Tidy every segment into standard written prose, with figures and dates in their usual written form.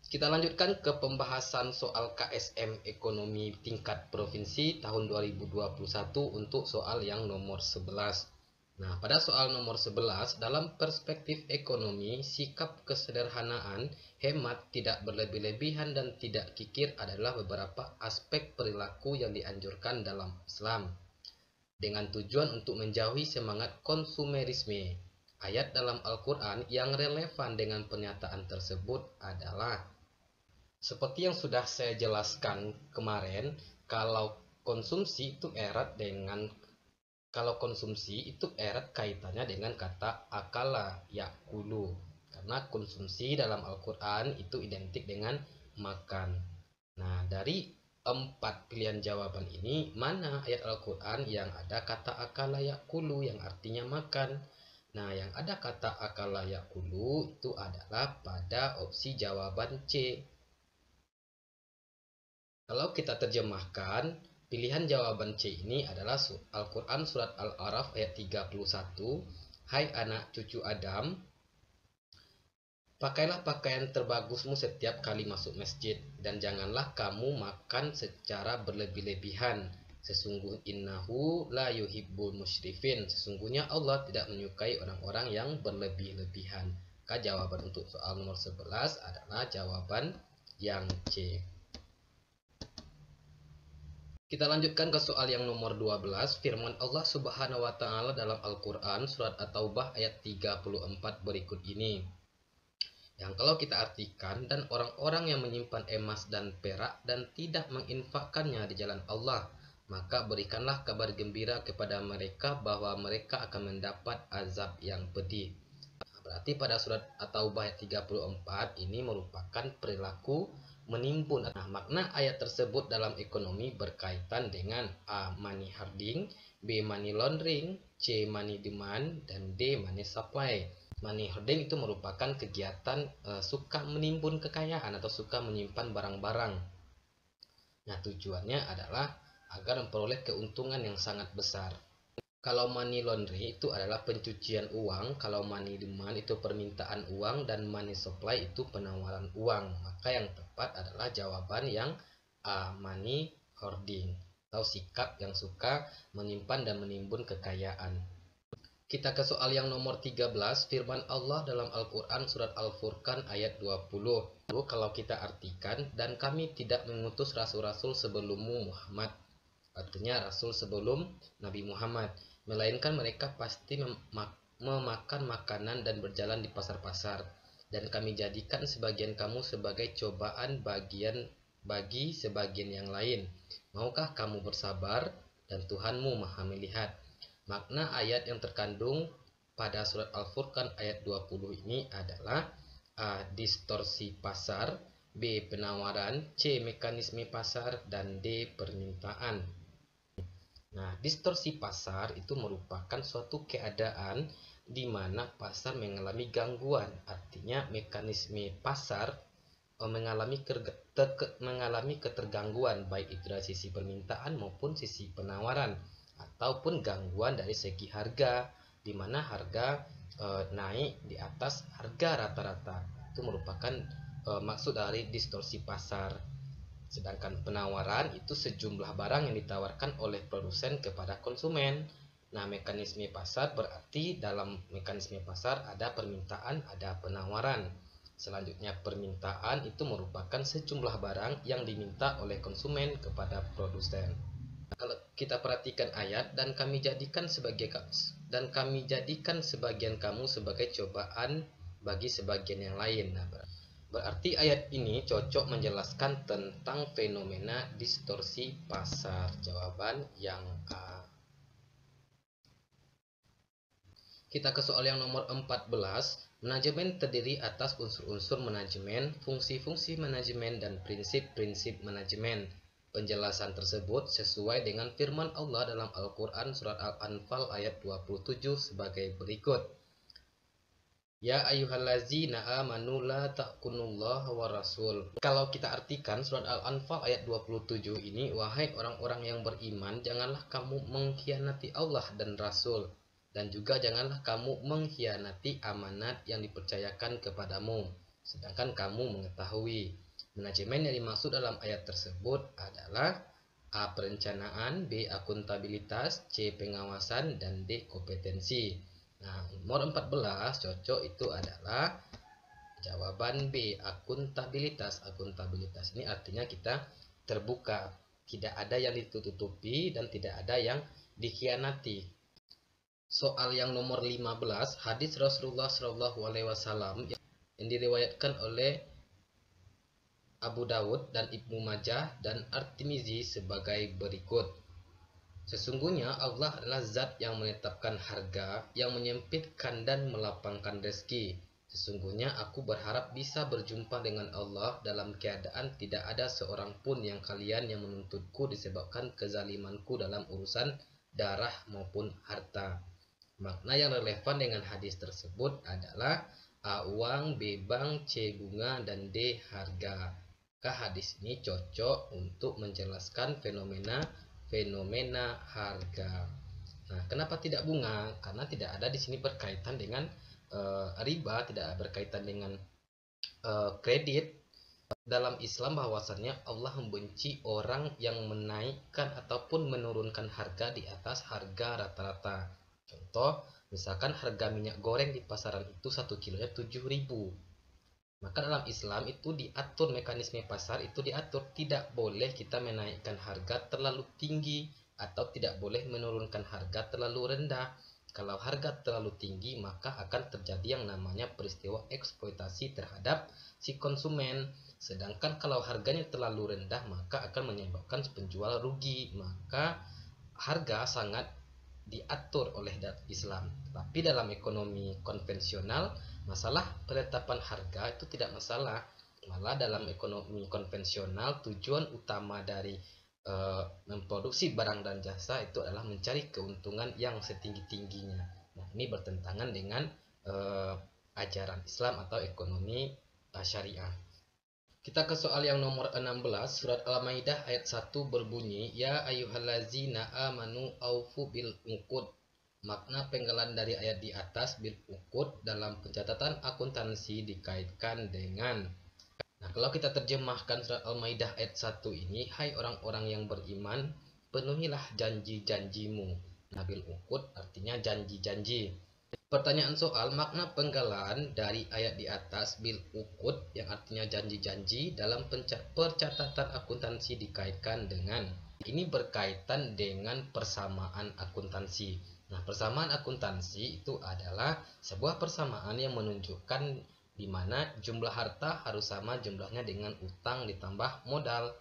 Kita lanjutkan ke pembahasan soal KSM Ekonomi tingkat provinsi tahun 2021 untuk soal yang nomor 11. Nah, pada soal nomor 11, dalam perspektif ekonomi, sikap kesederhanaan, hemat, tidak berlebih-lebihan, dan tidak kikir adalah beberapa aspek perilaku yang dianjurkan dalam Islam, dengan tujuan untuk menjauhi semangat konsumerisme. Ayat dalam Al-Quran yang relevan dengan pernyataan tersebut adalah, seperti yang sudah saya jelaskan kemarin, kalau konsumsi itu erat kaitannya dengan kata akala yakulu, karena konsumsi dalam Al-Quran itu identik dengan makan. Nah, dari 4 pilihan jawaban ini, mana ayat Al-Quran yang ada kata akala yakulu yang artinya makan? Nah, yang ada kata akala yakulu itu adalah pada opsi jawaban C. Kalau kita terjemahkan, pilihan jawaban C ini adalah Al-Quran Surat Al-A'raf ayat 31. Hai anak cucu Adam, pakailah pakaian terbagusmu setiap kali masuk masjid, dan janganlah kamu makan secara berlebih-lebihan. Sesungguhnya innahu la yuhibbul musyrifin. Sesungguhnya Allah tidak menyukai orang-orang yang berlebih-lebihan. Maka jawaban untuk soal nomor 11 adalah jawaban yang C. Kita lanjutkan ke soal yang nomor 12. Firman Allah Subhanahu wa taala dalam Al-Qur'an surat At-Taubah ayat 34 berikut ini. Yang kalau kita artikan, dan orang-orang yang menyimpan emas dan perak dan tidak menginfakkannya di jalan Allah, maka berikanlah kabar gembira kepada mereka bahwa mereka akan mendapat azab yang pedih. Berarti pada surat At-Taubah ayat 34 ini merupakan perilaku menimbun. Nah, makna ayat tersebut dalam ekonomi berkaitan dengan A. Money hoarding, B. Money laundering, C. Money demand, dan D. Money supply. Money hoarding itu merupakan kegiatan suka menimbun kekayaan atau suka menyimpan barang-barang. Nah, tujuannya adalah agar memperoleh keuntungan yang sangat besar. Kalau money laundering itu adalah pencucian uang, kalau money demand itu permintaan uang, dan money supply itu penawaran uang. Maka yang tepat adalah jawaban yang A. Money hoarding, atau sikap yang suka menyimpan dan menimbun kekayaan. Kita ke soal yang nomor 13. Firman Allah dalam Al-Quran surat Al-Furqan ayat 20. Kalau kita artikan, dan kami tidak mengutus rasul-rasul sebelummu Muhammad, artinya rasul sebelum Nabi Muhammad, melainkan mereka pasti memakan makanan dan berjalan di pasar-pasar, dan kami jadikan sebagian kamu sebagai cobaan bagi sebagian yang lain. Maukah kamu bersabar? Dan Tuhanmu Maha melihat. Makna ayat yang terkandung pada surat Al-Furqan ayat 20 ini adalah A. Distorsi pasar, B. Penawaran, C. Mekanisme pasar, dan D. Permintaan. Nah, distorsi pasar itu merupakan suatu keadaan di mana pasar mengalami gangguan. Artinya mekanisme pasar mengalami ketergangguan, baik itu dari sisi permintaan maupun sisi penawaran, ataupun gangguan dari segi harga, di mana harga naik di atas harga rata-rata. Itu merupakan maksud dari distorsi pasar. Sedangkan penawaran itu sejumlah barang yang ditawarkan oleh produsen kepada konsumen. Nah, mekanisme pasar berarti dalam mekanisme pasar ada permintaan, ada penawaran. Selanjutnya, permintaan itu merupakan sejumlah barang yang diminta oleh konsumen kepada produsen. Kalau kita perhatikan ayat, dan kami jadikan sebagian kamu sebagai cobaan bagi sebagian yang lain. Nah, berarti ayat ini cocok menjelaskan tentang fenomena distorsi pasar. Jawaban yang A. Kita ke soal yang nomor 14. Manajemen terdiri atas unsur-unsur manajemen, fungsi-fungsi manajemen, dan prinsip-prinsip manajemen. Penjelasan tersebut sesuai dengan firman Allah dalam Al-Quran surat Al-Anfal ayat 27 sebagai berikut. Ya ayyuhallazina amanu la ta'kunullaha wa rasul. Kalau kita artikan surat Al-Anfal ayat 27 ini, wahai orang-orang yang beriman, janganlah kamu mengkhianati Allah dan Rasul, dan juga janganlah kamu mengkhianati amanat yang dipercayakan kepadamu. sedangkan kamu mengetahui. Manajemen yang dimaksud dalam ayat tersebut adalah A. Perencanaan, B. Akuntabilitas, C. Pengawasan, dan D. Kompetensi. Nah, nomor 14 cocok itu adalah jawaban B. Akuntabilitas. Akuntabilitas ini artinya kita terbuka, tidak ada yang ditutupi dan tidak ada yang dikhianati. Soal yang nomor 15, hadis Rasulullah SAW yang diriwayatkan oleh Abu Dawud dan Ibnu Majah dan At-Tirmizi sebagai berikut. Sesungguhnya Allah adalah zat yang menetapkan harga, yang menyempitkan dan melapangkan rezeki. Sesungguhnya aku berharap bisa berjumpa dengan Allah dalam keadaan tidak ada seorang pun yang kalian yang menuntutku disebabkan kezalimanku dalam urusan darah maupun harta. Makna yang relevan dengan hadis tersebut adalah A. Uang, B. Bank, C. Bunga, dan D. Harga. Hadis ini cocok untuk menjelaskan fenomena harga. Nah, kenapa tidak bunga? Karena tidak ada di sini berkaitan dengan riba, tidak berkaitan dengan kredit. Dalam Islam bahwasannya Allah membenci orang yang menaikkan ataupun menurunkan harga di atas harga rata-rata. Contoh, misalkan harga minyak goreng di pasaran itu 1 kilonya 7.000. Maka dalam Islam itu diatur, mekanisme pasar itu diatur, tidak boleh kita menaikkan harga terlalu tinggi atau tidak boleh menurunkan harga terlalu rendah. Kalau harga terlalu tinggi maka akan terjadi yang namanya peristiwa eksploitasi terhadap si konsumen. Sedangkan kalau harganya terlalu rendah maka akan menyebabkan penjual rugi. Maka harga sangat diatur oleh Islam. Tapi dalam ekonomi konvensional, masalah penetapan harga itu tidak masalah. Malah dalam ekonomi konvensional tujuan utama dari memproduksi barang dan jasa itu adalah mencari keuntungan yang setinggi-tingginya. Nah, ini bertentangan dengan ajaran Islam atau ekonomi syariah. Kita ke soal yang nomor 16, surat Al-Maidah ayat 1 berbunyi, Ya ayyuhallazina amanu aufu bil uqud. Makna penggalan dari ayat di atas bil uqud dalam pencatatan akuntansi dikaitkan dengan. Nah, kalau kita terjemahkan surat Al-Maidah ayat 1 ini, hai orang-orang yang beriman, penuhilah janji-janjimu. Nah, bil uqud artinya janji-janji. Pertanyaan soal makna penggalan dari ayat di atas bil uqud yang artinya janji-janji dalam percatatan akuntansi dikaitkan dengan. Ini berkaitan dengan persamaan akuntansi. Nah, persamaan akuntansi itu adalah sebuah persamaan yang menunjukkan di mana jumlah harta harus sama jumlahnya dengan utang ditambah modal.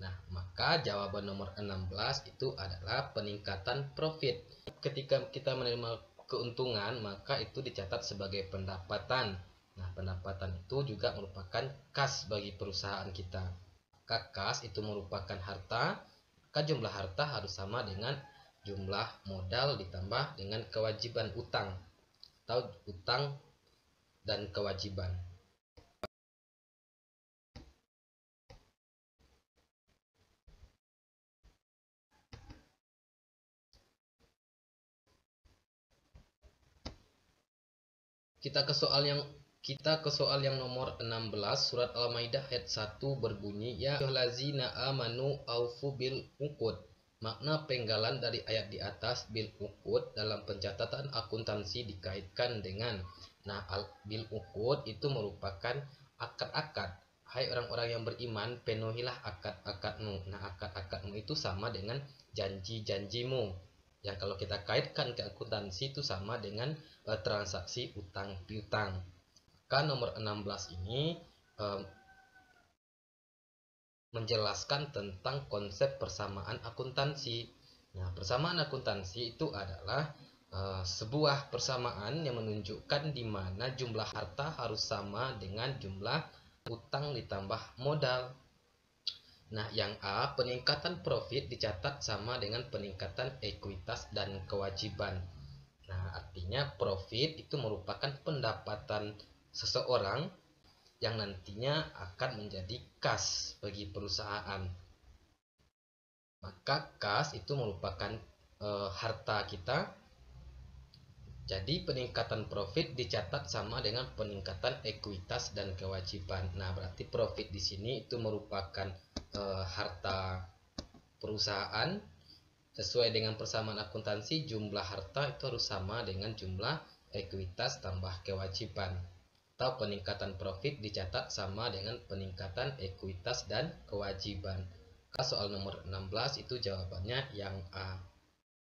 Nah, maka jawaban nomor 16 itu adalah peningkatan profit. Ketika kita menerima keuntungan, maka itu dicatat sebagai pendapatan. Nah, pendapatan itu juga merupakan kas bagi perusahaan kita. Kas itu merupakan harta, maka jumlah harta harus sama dengan jumlah modal ditambah dengan kewajiban utang atau utang dan kewajiban. Kita ke soal yang nomor 16, surat Al-Maidah ayat 1 berbunyi, Ya ayyuhallazina amanu aufu bil uqud. Makna penggalan dari ayat di atas bil uqud dalam pencatatan akuntansi dikaitkan dengan. Nah, bil uqud itu merupakan akad-akad. Hai orang-orang yang beriman, penuhilah akad-akadmu. Nah, akad-akadmu itu sama dengan janji-janjimu. Yang kalau kita kaitkan ke akuntansi itu sama dengan transaksi utang piutang. Maka nomor 16 ini menjelaskan tentang konsep persamaan akuntansi. Nah, persamaan akuntansi itu adalah sebuah persamaan yang menunjukkan di mana jumlah harta harus sama dengan jumlah utang ditambah modal. Nah, yang A, peningkatan profit dicatat sama dengan peningkatan ekuitas dan kewajiban. Nah, artinya profit itu merupakan pendapatan seseorang yang nantinya akan menjadi kas bagi perusahaan. Maka kas itu merupakan harta kita. Jadi peningkatan profit dicatat sama dengan peningkatan ekuitas dan kewajiban. Nah, berarti profit di sini itu merupakan harta perusahaan. Sesuai dengan persamaan akuntansi, jumlah harta itu harus sama dengan jumlah ekuitas tambah kewajiban. Atau peningkatan profit dicatat sama dengan peningkatan ekuitas dan kewajiban. Soal nomor 16 itu jawabannya yang A.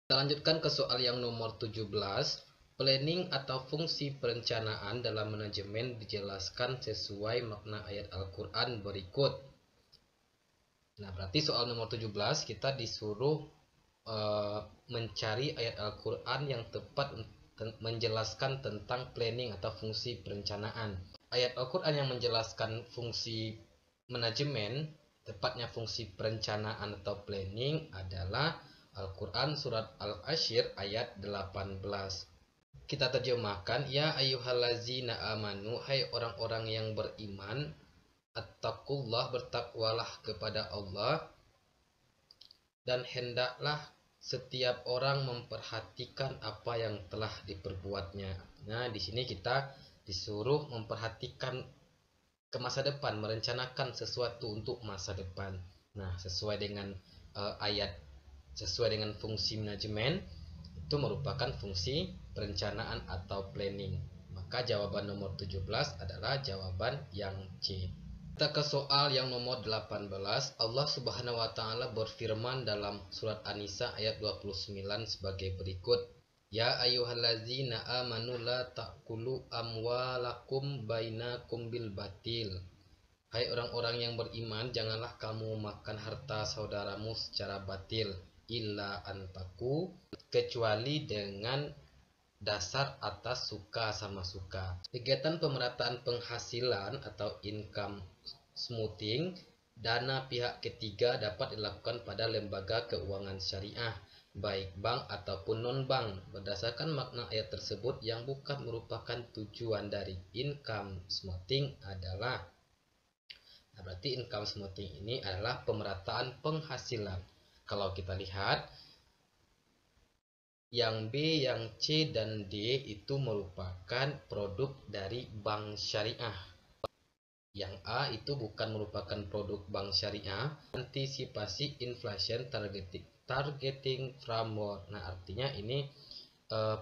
Kita lanjutkan ke soal yang nomor 17. Planning atau fungsi perencanaan dalam manajemen dijelaskan sesuai makna ayat Al-Quran berikut. Nah, berarti soal nomor 17 kita disuruh mencari ayat Al-Quran yang tepat menjelaskan tentang planning atau fungsi perencanaan. Ayat Al-Quran yang menjelaskan fungsi manajemen, tepatnya fungsi perencanaan atau planning, adalah Al-Quran surat Al-Asyr ayat 18. Kita terjemahkan, ya ayyuhallazina amanu, hai orang-orang yang beriman, attaqullah, bertakwalah kepada Allah, dan hendaklah setiap orang memperhatikan apa yang telah diperbuatnya. Nah, di sini kita disuruh memperhatikan ke masa depan, merencanakan sesuatu untuk masa depan. Nah, sesuai dengan ayat, sesuai dengan fungsi manajemen, itu merupakan fungsi perencanaan atau planning. Maka jawaban nomor 17 adalah jawaban yang C. Kita ke soal yang nomor 18. Allah Subhanahu wa taala berfirman dalam surat An-Nisa ayat 29 sebagai berikut. Ya ayyuhallazina amanu la ta'kulu amwalakum bainakum bil batil. Hai orang-orang yang beriman, janganlah kamu makan harta saudaramu secara batil, illa antaku, kecuali dengan dasar atas suka sama suka. Kegiatan pemerataan penghasilan atau income smoothing dana pihak ketiga dapat dilakukan pada lembaga keuangan syariah, baik bank ataupun non-bank. Berdasarkan makna ayat tersebut, yang bukan merupakan tujuan dari income smoothing adalah, nah, berarti income smoothing ini adalah pemerataan penghasilan. Kalau kita lihat, yang B, yang C, dan D itu merupakan produk dari bank syariah. Yang A itu bukan merupakan produk bank syariah. Antisipasi inflation targeting framework. Nah, artinya ini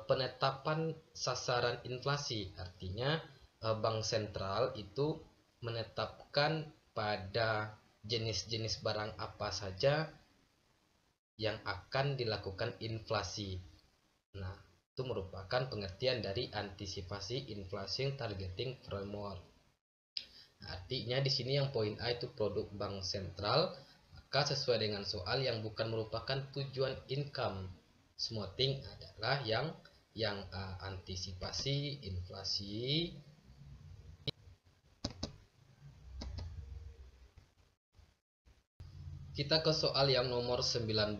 penetapan sasaran inflasi. Artinya bank sentral itu menetapkan pada jenis-jenis barang apa saja yang akan dilakukan inflasi. Nah, itu merupakan pengertian dari antisipasi inflation targeting framework. Nah, artinya di sini yang poin A itu produk bank sentral, maka sesuai dengan soal, yang bukan merupakan tujuan income smoothing adalah yang A, antisipasi inflasi. Kita ke soal yang nomor 19.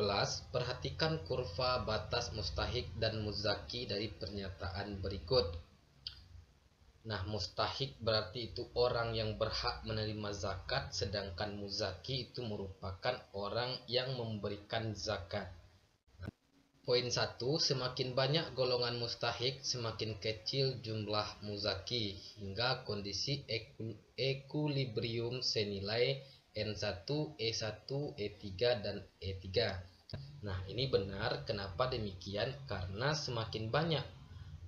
Perhatikan kurva batas mustahik dan muzaki dari pernyataan berikut. Nah, mustahik berarti itu orang yang berhak menerima zakat, sedangkan muzaki itu merupakan orang yang memberikan zakat. Poin 1, semakin banyak golongan mustahik, semakin kecil jumlah muzaki, hingga kondisi ekuilibrium senilai N1, E1, E3, dan E3. Nah, ini benar. Kenapa demikian? Karena semakin banyak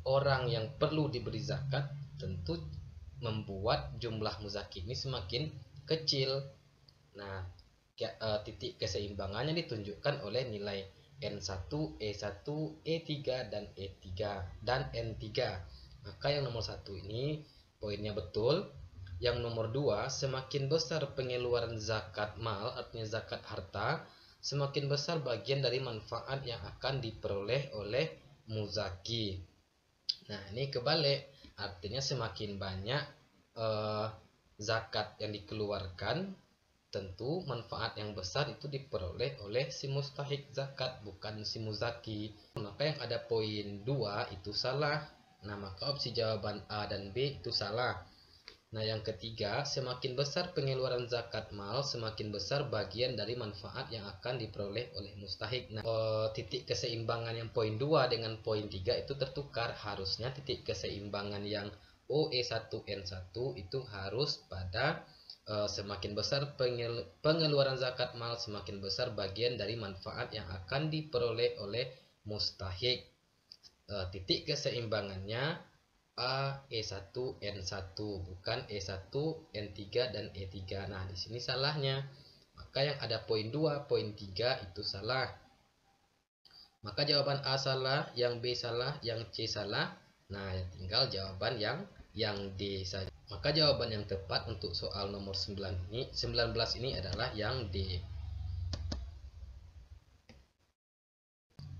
orang yang perlu diberi zakat, tentu membuat jumlah muzaki ini semakin kecil. Nah, titik keseimbangannya ditunjukkan oleh nilai N1, E1, E3, dan E3 dan N3. Maka yang nomor 1 ini poinnya betul. Yang nomor 2, semakin besar pengeluaran zakat mal, artinya zakat harta, semakin besar bagian dari manfaat yang akan diperoleh oleh muzaki. Nah, ini kebalik. Artinya semakin banyak zakat yang dikeluarkan, tentu manfaat yang besar itu diperoleh oleh si mustahik zakat, bukan si muzaki. Maka yang ada poin 2 itu salah. Nah, maka opsi jawaban A dan B itu salah. Nah, yang ketiga, semakin besar pengeluaran zakat mal, semakin besar bagian dari manfaat yang akan diperoleh oleh mustahik. Nah, titik keseimbangan yang poin 2 dengan poin 3 itu tertukar. Harusnya titik keseimbangan yang OE1N1 itu harus pada semakin besar pengeluaran zakat mal, semakin besar bagian dari manfaat yang akan diperoleh oleh mustahik. Titik keseimbangannya A E1 N1 bukan E1 N3 dan E3. Nah, di sini salahnya. Maka yang ada poin 2, poin 3 itu salah. Maka jawaban A salah, yang B salah, yang C salah. Nah, tinggal jawaban yang D saja. Maka jawaban yang tepat untuk soal nomor 19 ini adalah yang D.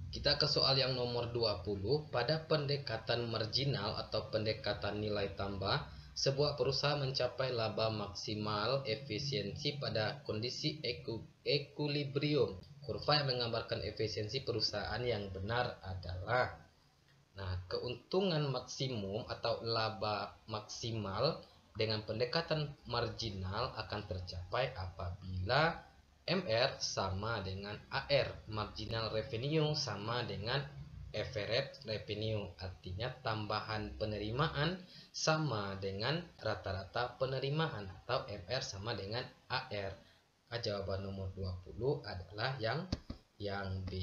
Kita ke soal yang nomor 20. Pada pendekatan marginal atau pendekatan nilai tambah, sebuah perusahaan mencapai laba maksimal efisiensi pada kondisi equilibrium. Kurva yang menggambarkan efisiensi perusahaan yang benar adalah, nah, keuntungan maksimum atau laba maksimal dengan pendekatan marginal akan tercapai apabila MR sama dengan AR, marginal revenue sama dengan average revenue, artinya tambahan penerimaan sama dengan rata-rata penerimaan, atau MR sama dengan AR. Jawaban nomor 20 adalah yang B.